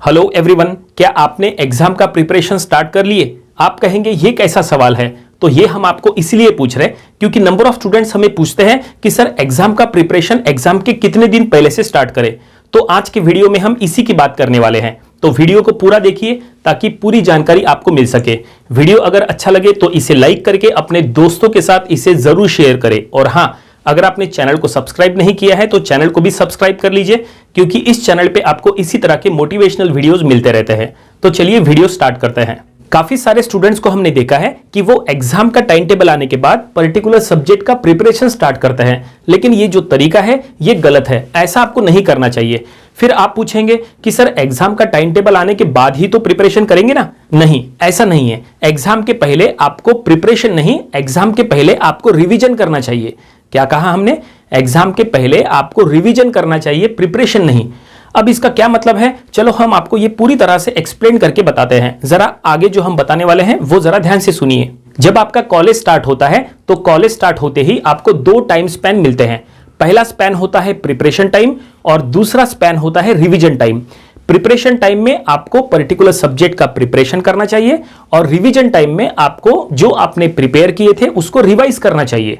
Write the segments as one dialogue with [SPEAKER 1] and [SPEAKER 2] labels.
[SPEAKER 1] Hello everyone, क्या आपने exam का प्रिपरेशन स्टार्ट कर लिए? आप कहेंगे ये कैसा सवाल है? तो ये हम आपको इसलिए पूछ रहे हैं क्योंकि नंबर ऑफ स्टूडेंट्स हमें पूछते हैं कि सर एग्जाम का प्रिपरेशन एग्जाम के कितने दिन पहले से स्टार्ट करें। तो आज के वीडियो में हम इसी की बात करने वाले हैं, तो वीडियो को पूरा देखिए ताकि पूरी जानकारी आपको मिल सके। वीडियो अगर अच्छा लगे तो इसे लाइक करके अपने दोस्तों के साथ इसे जरूर शेयर करें। और हाँ, अगर आपने चैनल को सब्सक्राइब नहीं किया है तो चैनल को भी सब्सक्राइब कर लीजिए क्योंकि इस चैनल पे आपको इसी तरह के मोटिवेशनल वीडियोस मिलते रहते हैं। तो चलिए वीडियो स्टार्ट करते हैं। काफी सारे स्टूडेंट्स को हमने देखा है कि वो एग्जाम का टाइम टेबल आने के बाद पर्टिकुलर सब्जेक्ट का प्रिपरेशन स्टार्ट करते हैं, लेकिन ये जो तरीका है ये गलत है। ऐसा आपको नहीं करना चाहिए। फिर आप पूछेंगे कि सर एग्जाम का टाइम टेबल आने के बाद ही तो प्रिपरेशन करेंगे ना? नहीं, ऐसा नहीं है। एग्जाम के पहले आपको प्रिपरेशन नहीं, एग्जाम के पहले आपको रिवीजन करना चाहिए। क्या कहा हमने? एग्जाम के पहले आपको रिवीजन करना चाहिए, प्रिपरेशन नहीं। अब इसका क्या मतलब है, चलो हम आपको ये पूरी तरह से एक्सप्लेन करके बताते हैं। जरा आगे जो हम बताने वाले हैं वो जरा ध्यान से सुनिए। जब आपका कॉलेज स्टार्ट होता है तो कॉलेज स्टार्ट होते ही आपको दो टाइम स्पैन मिलते हैं। पहला स्पैन होता है प्रिपरेशन टाइम और दूसरा स्पैन होता है रिवीजन टाइम। प्रिपरेशन टाइम में आपको पर्टिकुलर सब्जेक्ट का प्रिपरेशन करना चाहिए और रिवीजन टाइम में आपको जो आपने प्रिपेयर किए थे उसको रिवाइज करना चाहिए।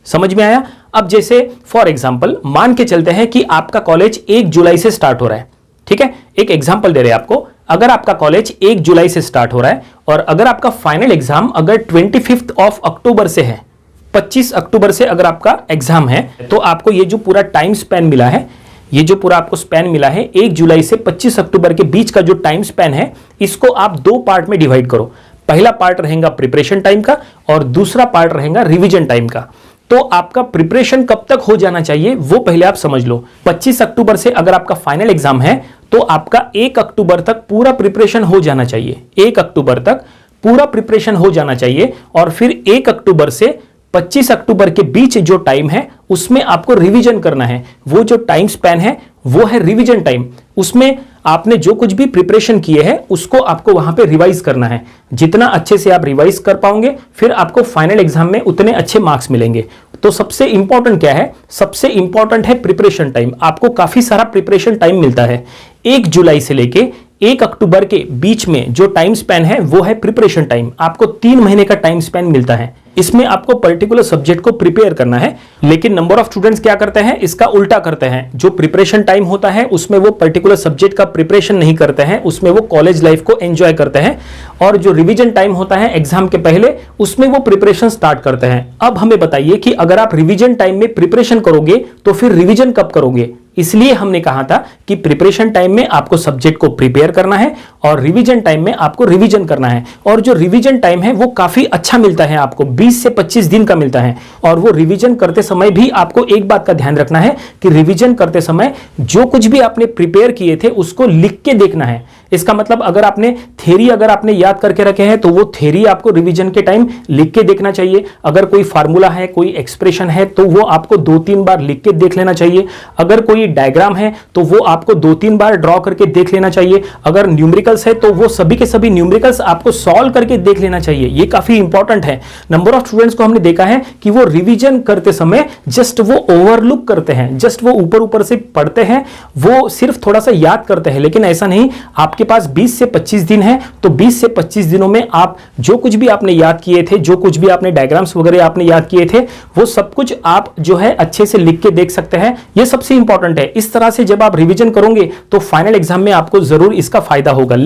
[SPEAKER 1] समझ में आया? अब जैसे फॉर एग्जांपल मान के चलते हैं कि आपका कॉलेज 1 जुलाई से स्टार्ट हो रहा है। ठीक है, एक एग्जांपल दे रहे हैं आपको। अगर आपका कॉलेज 1 जुलाई से स्टार्ट हो रहा है और अगर आपका फाइनल एग्जाम अगर 25 ऑफ अक्टूबर से है, 25 अक्टूबर से अगर आपका एग्जाम है, तो आपको ये जो पूरा टाइम स्पैन मिला है, ये जो पूरा आपको स्पैन मिला है 1 जुलाई से 25 अक्टूबर के बीच का जो टाइम स्पैन है, इसको आप दो पार्ट में डिवाइड करो। पहला पार्ट रहेगा प्रिपरेशन टाइम का और दूसरा पार्ट रहेगा रिवीजन टाइम का। तो आपका प्रिपरेशन कब तक हो जाना चाहिए वो पहले आप समझ लो। 25 अक्टूबर से अगर आपका फाइनल एग्जाम है तो आपका 1 अक्टूबर तक पूरा प्रिपरेशन हो जाना चाहिए। 1 अक्टूबर तक पूरा प्रिपरेशन हो जाना चाहिए और फिर 1 अक्टूबर से 25 अक्टूबर के बीच जो टाइम है उसमें आपको रिवीजन करना है। वो जो टाइम स्पैन है वो है रिवीजन टाइम। उसमें आपने जो कुछ भी प्रिपरेशन किए हैं उसको आपको वहां पे रिवाइज करना है। जितना अच्छे से आप रिवाइज कर पाओगे फिर आपको फाइनल एग्जाम में उतने अच्छे मार्क्स मिलेंगे। तो सबसे इंपॉर्टेंट क्या है? सबसे इंपॉर्टेंट है प्रिपरेशन टाइम। आपको काफी सारा प्रिपरेशन टाइम मिलता है। 1 जुलाई से लेके 1 अक्टूबर के बीच में जो टाइम स्पैन है वो है प्रिपरेशन टाइम। आपको 3 महीने का टाइम स्पैन मिलता है। इसमें आपको पर्टिकुलर सब्जेक्ट को प्रिपेयर करना है। लेकिन नंबर ऑफ स्टूडेंट्स क्या करते हैं, इसका उल्टा करते हैं। जो प्रिपरेशन टाइम होता है उसमें वो पर्टिकुलर सब्जेक्ट का प्रिपरेशन नहीं करते हैं, उसमें वो कॉलेज लाइफ को एंजॉय करते हैं। और जो रिवीजन टाइम होता है एग्जाम के पहले, उसमें वो प्रिपरेशन स्टार्ट करते हैं। अब हमें बताइए कि अगर आप रिवीजन टाइम में प्रिपरेशन करोगे तो फिर रिवीजन कब करोगे? इसलिए हमने कहा था कि प्रिपरेशन टाइम में आपको सब्जेक्ट को प्रिपेयर करना है और रिवीजन टाइम में आपको रिवीजन करना है। और जो रिवीजन टाइम है वो काफी अच्छा मिलता है, आपको 20 से 25 दिन का मिलता है। और वो रिवीजन करते समय भी आपको एक बात का ध्यान रखना है कि रिवीजन करते समय जो कुछ भी आपने प्रिपेयर किए थे उसको लिख के देखना है। इसका मतलब अगर आपने थ्योरी अगर आपने याद करके रखे हैं तो वो थ्योरी आपको रिवीजन के टाइम लिख के देखना चाहिए। अगर कोई फार्मूला है, कोई एक्सप्रेशन है तो वो आपको 2-3 बार लिख के देख लेना चाहिए। अगर कोई डायग्राम है तो वो आपको 2-3 बार ड्रॉ करके देख लेना चाहिए। अगर न्यूमेरिकल्स है तो वो सभी के सभी न्यूमेरिकल्स आपको सॉल्व करके देख लेना चाहिए। ये काफी इंपॉर्टेंट है। नंबर ऑफ स्टूडेंट्स को हमने देखा है कि वो रिवीजन करते समय जस्ट वो ओवरलुक करते हैं, जस्ट वो ऊपर ऊपर से पढ़ते हैं, वो सिर्फ थोड़ा सा याद करते हैं। लेकिन ऐसा नहीं, आपके पास 20 से 25 दिन है तो 20 से 25 दिनों में आप जो कुछ भी आपने याद किए थे, जो कुछ भी आपने डायग्राम्स वगैरह आपने याद किए थे, वो सब कुछ आप जो है अच्छे से लिख के देख सकते हैं। ये सबसे इंपॉर्टेंट है। इस तरह से जब आप रिवीजन करोगे तो फाइनल एग्जाम में आपको जरूर इसका फायदा होगा।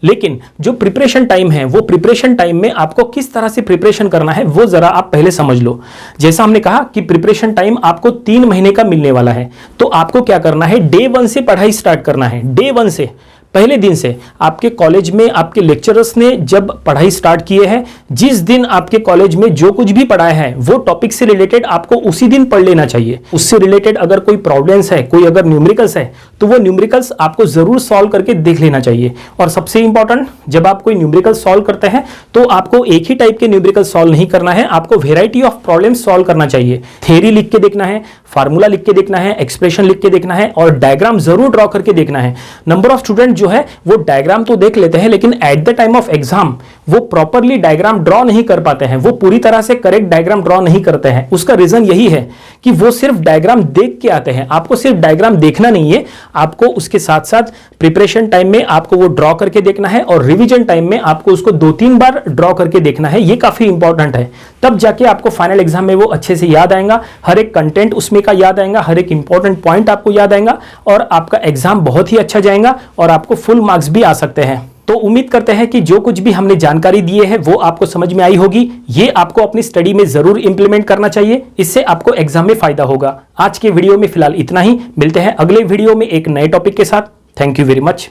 [SPEAKER 1] लेकिन जो प्रिपरेशन टाइम है वो प्रिपरेशन टाइम में आपको किस तरह से प्रिपरेशन करना है वो जरा आप पहले समझ लो। जैसा हमने कहा कि प्रिपरेशन टाइम आपको 3 महीने का मिलने वाला है, तो आपको क्या करना है, डे 1 से पढ़ाई स्टार्ट करना है। डे 1 से, पहले दिन से आपके कॉलेज में आपके लेक्चरर्स ने जब पढ़ाई स्टार्ट किए हैं, जिस दिन आपके कॉलेज में जो कुछ भी पढ़ाया है वो टॉपिक से रिलेटेड आपको उसी दिन पढ़ लेना चाहिए। उससे रिलेटेड अगर कोई प्रॉब्लम्स है, कोई अगर न्यूमेरिकल्स है तो वो न्यूमेरिकल्स आपको जरूर सॉल्व करके देख लेना चाहिए। और सबसे इंपॉर्टेंट, जब आप कोई न्यूमेरिकल सॉल्व करते हैं तो आपको एक ही टाइप के न्यूमेरिकल सॉल्व नहीं करना है, आपको वेराइटी ऑफ प्रॉब्लम्स सॉल्व करना चाहिए। थ्योरी लिख के देखना है, फार्मूला लिख के देखना है, एक्सप्रेशन लिख के देखना है और डायग्राम जरूर ड्रॉ करके देखना है। नंबर ऑफ स्टूडेंट जो जो है वो डायग्राम तो देख लेते हैं, लेकिन at the time of exam वो प्रॉपरली डायग्राम ड्रॉ नहीं कर पाते हैं, वो पूरी तरह से करेक्ट डायग्राम ड्रॉ नहीं करते हैं। उसका रीजन यही है कि वो सिर्फ डायग्राम देख के आते हैं। आपको सिर्फ डायग्राम देखना नहीं है, आपको उसके साथ साथ प्रिपरेशन टाइम में आपको वो ड्रॉ करके देखना है और रिवीजन टाइम में आपको उसको 2-3 बार ड्रॉ करके देखना है। ये काफी इंपॉर्टेंट है, तब जाके आपको फाइनल एग्जाम में वो अच्छे से याद आएगा, हर एक कंटेंट उसमें का याद आएगा, हर एक इंपॉर्टेंट पॉइंट आपको याद आएगा और आपका एग्जाम बहुत ही अच्छा जाएगा और आपको फुल मार्क्स भी आ सकते हैं। तो उम्मीद करते हैं कि जो कुछ भी हमने जानकारी दी है वो आपको समझ में आई होगी। ये आपको अपनी स्टडी में जरूर इंप्लीमेंट करना चाहिए, इससे आपको एग्जाम में फायदा होगा। आज के वीडियो में फिलहाल इतना ही, मिलते हैं अगले वीडियो में एक नए टॉपिक के साथ। Thank you very much.